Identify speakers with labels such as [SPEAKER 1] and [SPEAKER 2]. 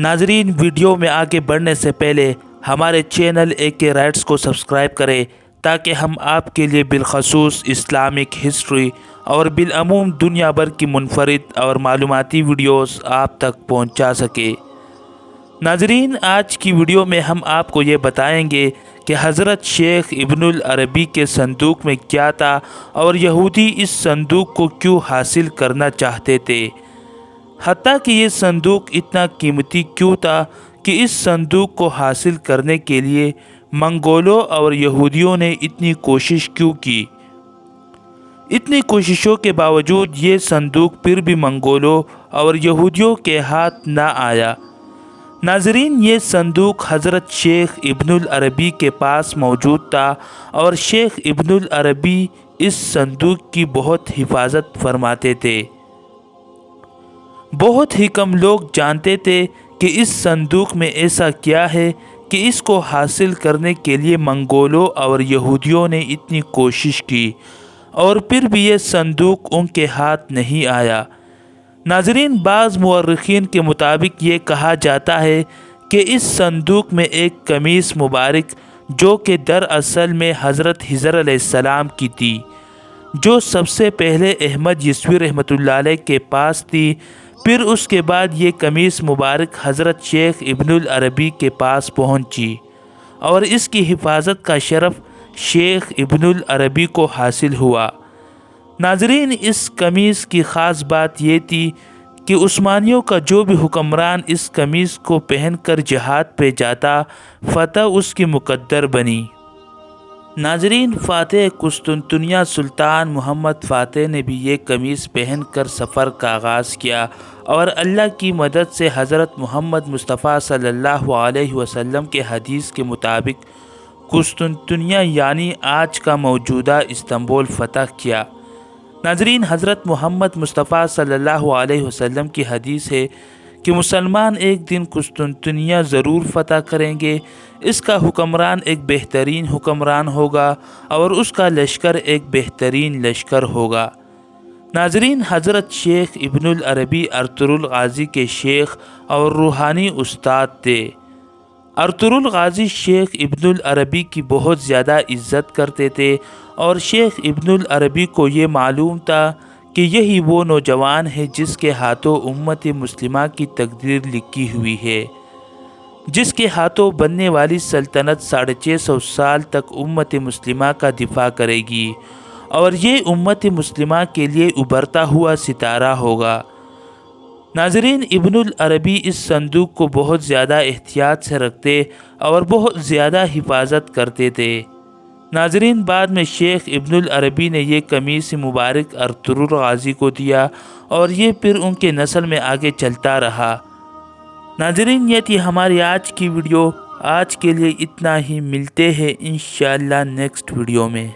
[SPEAKER 1] ناظرین، ویڈیو میں آگے بڑھنے سے پہلے ہمارے چینل AK رائٹس کو سبسکرائب کریں تاکہ ہم آپ کے لیے بالخصوص اسلامک ہسٹری اور بالعموم دنیا بھر کی منفرد اور معلوماتی ویڈیوز آپ تک پہنچا سکیں۔ ناظرین، آج کی ویڈیو میں ہم آپ کو یہ بتائیں گے کہ حضرت شیخ ابن العربی کے صندوق میں کیا تھا اور یہودی اس صندوق کو کیوں حاصل کرنا چاہتے تھے، حتیٰ کہ یہ صندوق اتنا قیمتی کیوں تھا کہ اس صندوق کو حاصل کرنے کے لیے منگولوں اور یہودیوں نے اتنی کوشش کیوں کی۔ اتنی کوششوں کے باوجود یہ صندوق پھر بھی منگولوں اور یہودیوں کے ہاتھ نہ آیا۔ ناظرین، یہ صندوق حضرت شیخ ابن العربی کے پاس موجود تھا اور شیخ ابن العربی اس صندوق کی بہت حفاظت فرماتے تھے۔ بہت ہی کم لوگ جانتے تھے کہ اس صندوق میں ایسا کیا ہے کہ اس کو حاصل کرنے کے لیے منگولوں اور یہودیوں نے اتنی کوشش کی اور پھر بھی یہ صندوق ان کے ہاتھ نہیں آیا۔ ناظرین، بعض مورخین کے مطابق یہ کہا جاتا ہے کہ اس صندوق میں ایک قمیص مبارک جو کہ دراصل میں حضرت خضر علیہ السلام کی تھی، جو سب سے پہلے احمد یسوی رحمۃ اللہ علیہ کے پاس تھی، پھر اس کے بعد یہ قمیص مبارک حضرت شیخ ابن العربی کے پاس پہنچی اور اس کی حفاظت کا شرف شیخ ابن العربی کو حاصل ہوا۔ ناظرین، اس قمیص کی خاص بات یہ تھی کہ عثمانیوں کا جو بھی حکمران اس قمیص کو پہن کر جہاد پہ جاتا، فتح اس کی مقدر بنی۔ ناظرین، فاتح قسطنطنیہ سلطان محمد فاتح نے بھی یہ قمیص پہن کر سفر کا آغاز کیا اور اللہ کی مدد سے حضرت محمد مصطفیٰ صلی اللہ علیہ وسلم کے حدیث کے مطابق قسطنطنیہ یعنی آج کا موجودہ استنبول فتح کیا۔ ناظرین، حضرت محمد مصطفیٰ صلی اللہ علیہ وسلم کی حدیث ہے کہ مسلمان ایک دن قسطنطنیہ ضرور فتح کریں گے، اس کا حکمران ایک بہترین حکمران ہوگا اور اس کا لشکر ایک بہترین لشکر ہوگا۔ ناظرین، حضرت شیخ ابن العربی ارطغرل غازی کے شیخ اور روحانی استاد تھے۔ ارطغرل غازی شیخ ابن العربی کی بہت زیادہ عزت کرتے تھے اور شیخ ابن العربی کو یہ معلوم تھا کہ یہی وہ نوجوان ہے جس کے ہاتھوں امت مسلمہ کی تقدیر لکھی ہوئی ہے، جس کے ہاتھوں بننے والی سلطنت 650 سال تک امت مسلمہ کا دفاع کرے گی اور یہ امت مسلمہ کے لیے ابھرتا ہوا ستارہ ہوگا۔ ناظرین، ابن العربی اس صندوق کو بہت زیادہ احتیاط سے رکھتے اور بہت زیادہ حفاظت کرتے تھے۔ ناظرین، بعد میں شیخ ابن العربی نے یہ قمیص مبارک ارطغرل غازی کو دیا اور یہ پھر ان کے نسل میں آگے چلتا رہا۔ ناظرین، یہ تھی ہماری آج کی ویڈیو۔ آج کے لیے اتنا ہی، ملتے ہیں انشاءاللہ نیکسٹ ویڈیو میں۔